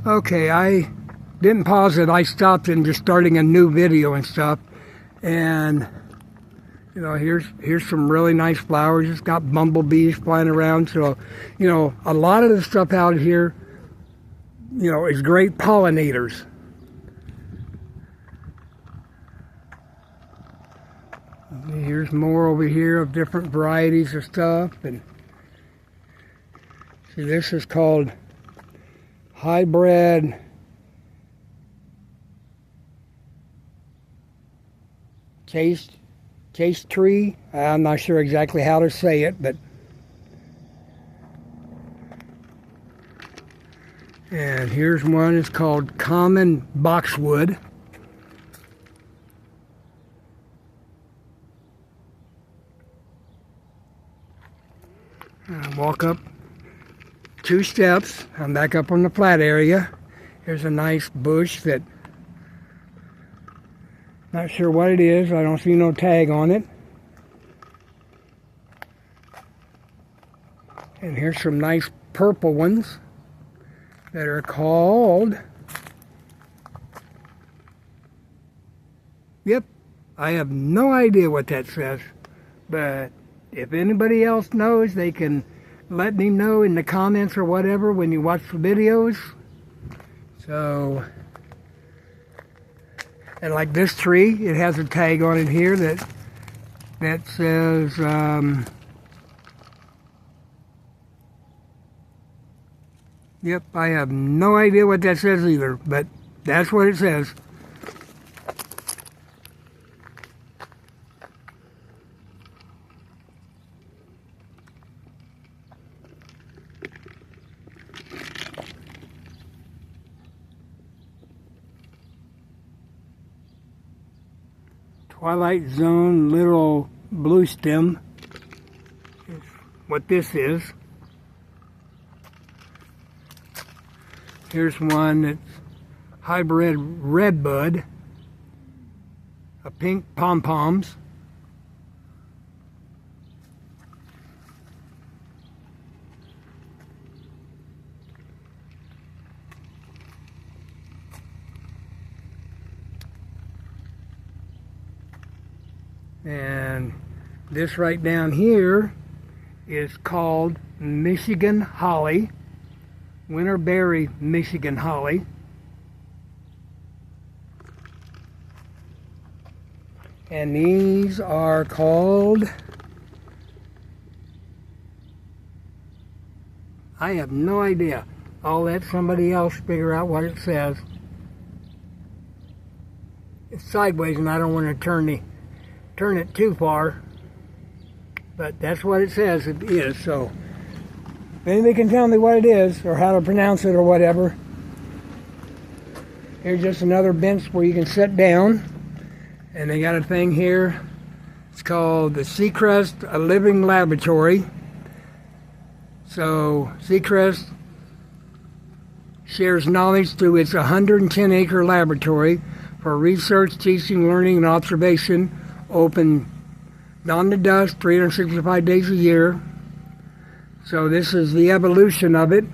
Okay, I didn't pause it. I stopped and just starting a new video and stuff. And you know, here's some really nice flowers. It's got bumblebees flying around. So, you know, a lot of the stuff out here, you know, is great pollinators. Here's more over here of different varieties of stuff. And see, this is called hybrid chase tree. I'm not sure exactly how to say it, but and here's one. It's called common boxwood. I walk up 2 steps. I'm back up on the flat area. Here's a nice bush that, not sure what it is. I don't see no tag on it. And here's some nice purple ones that are called, yep, I have no idea what that says, but if anybody else knows, they can let me know in the comments or whatever when you watch the videos. So, and like this tree, it has a tag on it here that says yep, I have no idea what that says either, but that's what it says. Twilight Zone little blue stem is what this is. Here's one that's hybrid redbud, a pink pom-poms. And this right down here is called Michigan holly, winterberry Michigan holly. And these are called, I have no idea. I'll let somebody else figure out what it says. It's sideways and I don't want to turn it too far, but that's what it says it is. So if anybody can tell me what it is or how to pronounce it or whatever. Here's just another bench where you can sit down, and they got a thing here. It's called the Seacrest, a living laboratory. So Seacrest shares knowledge through its 110-acre laboratory for research, teaching, learning, and observation, open dawn to dusk, 365 days a year. So this is the evolution of it.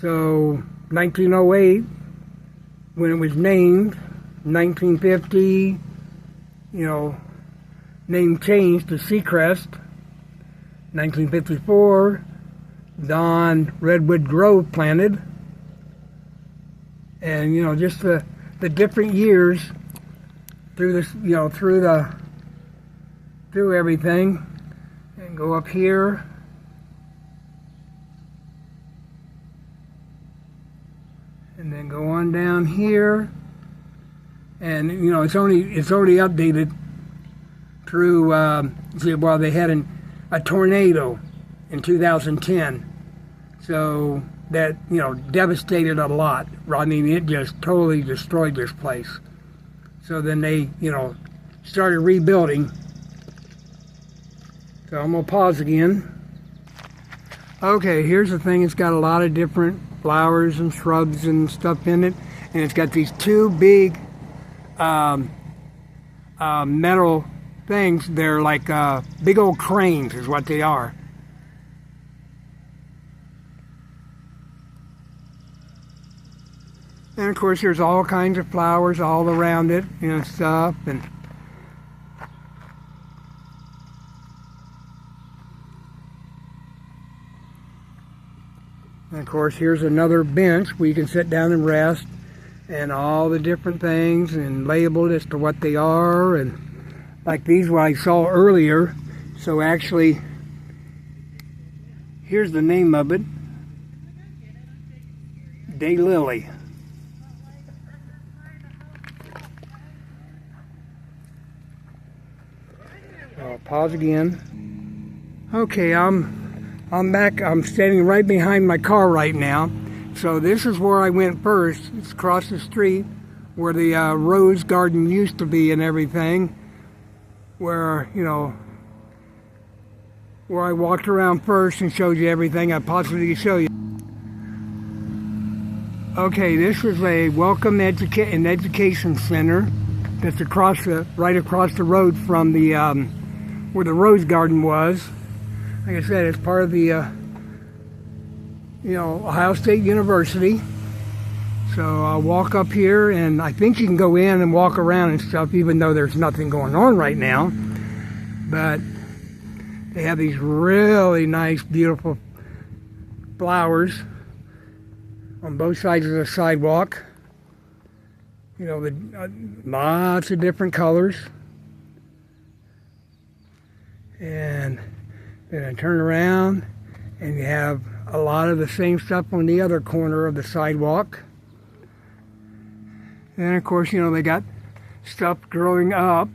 So 1908, when it was named, 1950, you know, name changed to Seacrest. 1954, Dawn Redwood Grove planted. And, you know, just the different years through this, you know, through everything. And go up here. And then go on down here. And, you know, it's already updated through, well, they had a tornado in 2010. So that, you know, devastated a lot. I mean, it just totally destroyed this place. So then they, you know, started rebuilding. So I'm going to pause again. Okay, here's the thing. It's got a lot of different flowers and shrubs and stuff in it. And it's got these 2 big metal things. They're like big old cranes is what they are. And of course there's all kinds of flowers all around it and stuff. And of course here's another bench where you can sit down and rest, and all the different things and labeled as to what they are, and like these what I saw earlier. So actually here's the name of it, Daylily. I'll pause again. Okay, I'm back. I'm standing right behind my car right now. So this is where I went first. It's across the street where the rose garden used to be and everything. Where, you know, where I walked around first and showed you everything I possibly could show you. Okay, this was a welcome education center that's right across the road from the where the rose garden was. Like I said, it's part of the Ohio State University. So I'll walk up here, and I think you can go in and walk around and stuff, even though there's nothing going on right now. But they have these really nice, beautiful flowers on both sides of the sidewalk. You know, lots of different colors. And then I turn around, and you have a lot of the same stuff on the other corner of the sidewalk. And of course, you know, they got stuff growing up,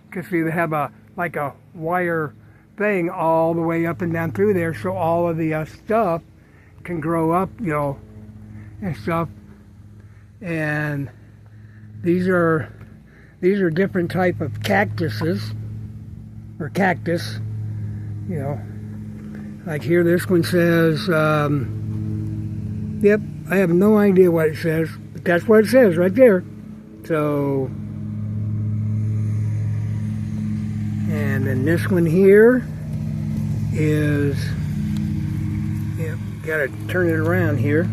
because they have like a wire thing all the way up and down through there, so all of the stuff can grow up, you know, and stuff. And these are different type of cactuses, or cactus, you know. Like here, this one says, yep, I have no idea what it says, but that's what it says right there. So, and then this one here is, yep, gotta turn it around here.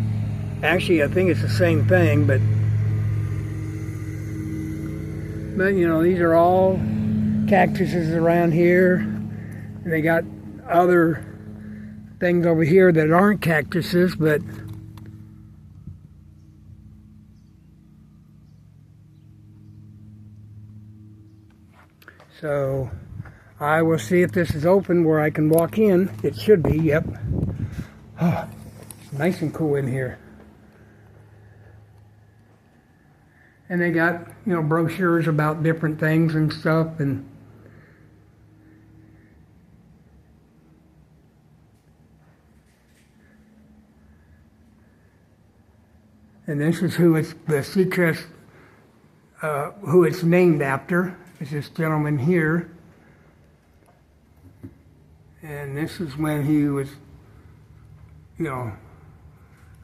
Actually, I think it's the same thing, but you know, these are all cactuses around here, and they got other things over here that aren't cactuses, but so I will see if this is open where I can walk in. It should be, yep. Oh, it's nice and cool in here. And they got, you know, brochures about different things and stuff, and this is who it's the Seacrest, who it's named after. It's this gentleman here, and this is when he was, you know,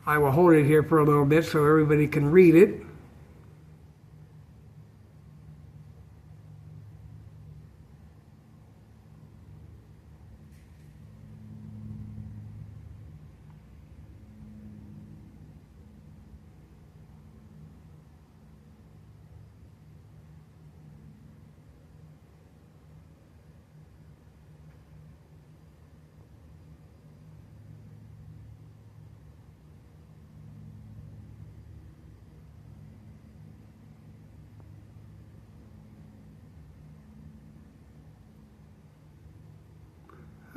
I will hold it here for a little bit so everybody can read it.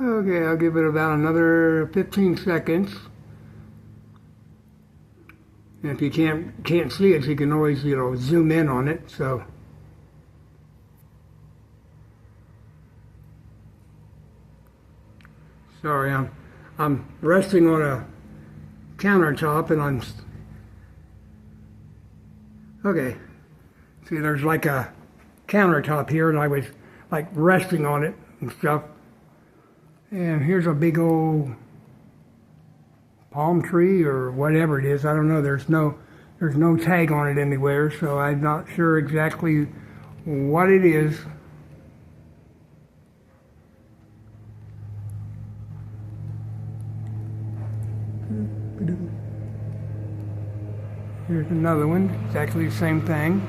Okay, I'll give it about another 15 seconds. And if you can't see it, you can always, you know, zoom in on it. So sorry, I'm resting on a countertop, and I'm okay. See, there's like a countertop here, and I was like resting on it and stuff. And here's a big old palm tree or whatever it is. I don't know. There's no tag on it anywhere, so I'm not sure exactly what it is. Here's another one, exactly the same thing.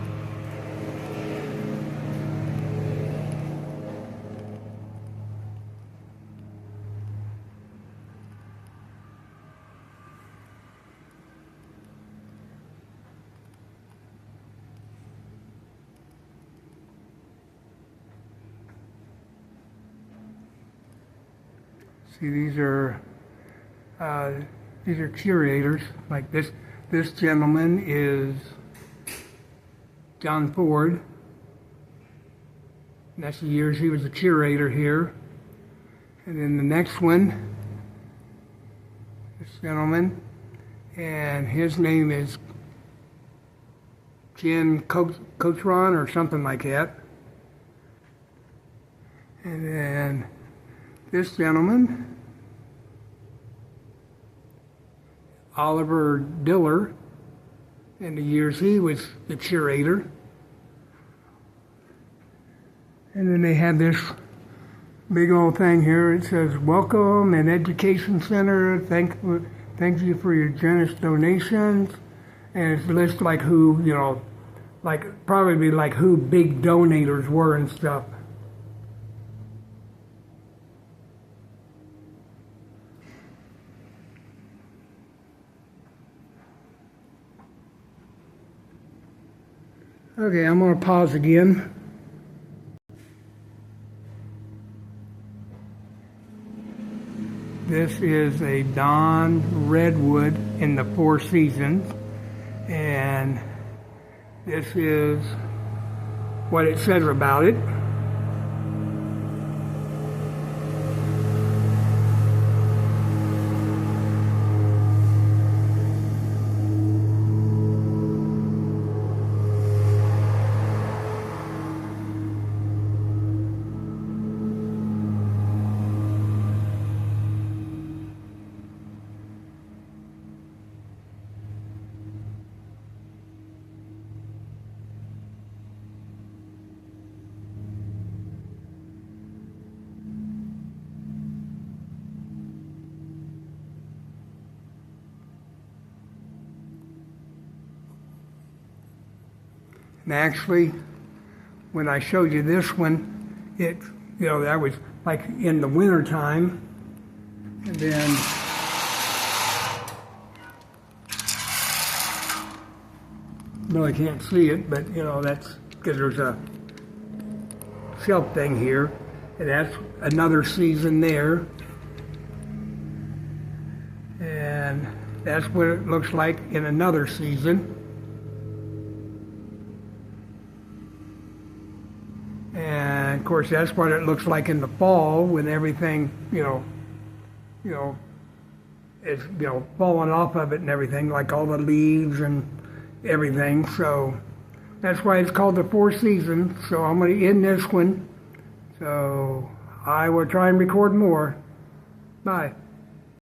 See, these are curators. Like this gentleman is John Ford. And that's the years he was a curator here. And then the next one, this gentleman, and his name is Ken Cochran or something like that. And then this gentleman, Oliver Diller, in the years he was the curator. And then they have this big old thing here. It says, "Welcome and Education Center. Thank you for your generous donations." And it's lists like who, like probably like who big donators were and stuff. Okay, I'm going to pause again. This is a Don Redwood in the Four Seasons, and this is what it says about it. And actually, when I showed you this one, that was like in the winter time. And then I can't see it, but that's because there's a shelf thing here. And that's another season there. And that's what it looks like in another season. And of course, that's what it looks like in the fall when everything, is falling off of it and everything, like all the leaves and everything. So that's why it's called the Four Seasons. So I'm going to end this one. So I will try and record more. Bye.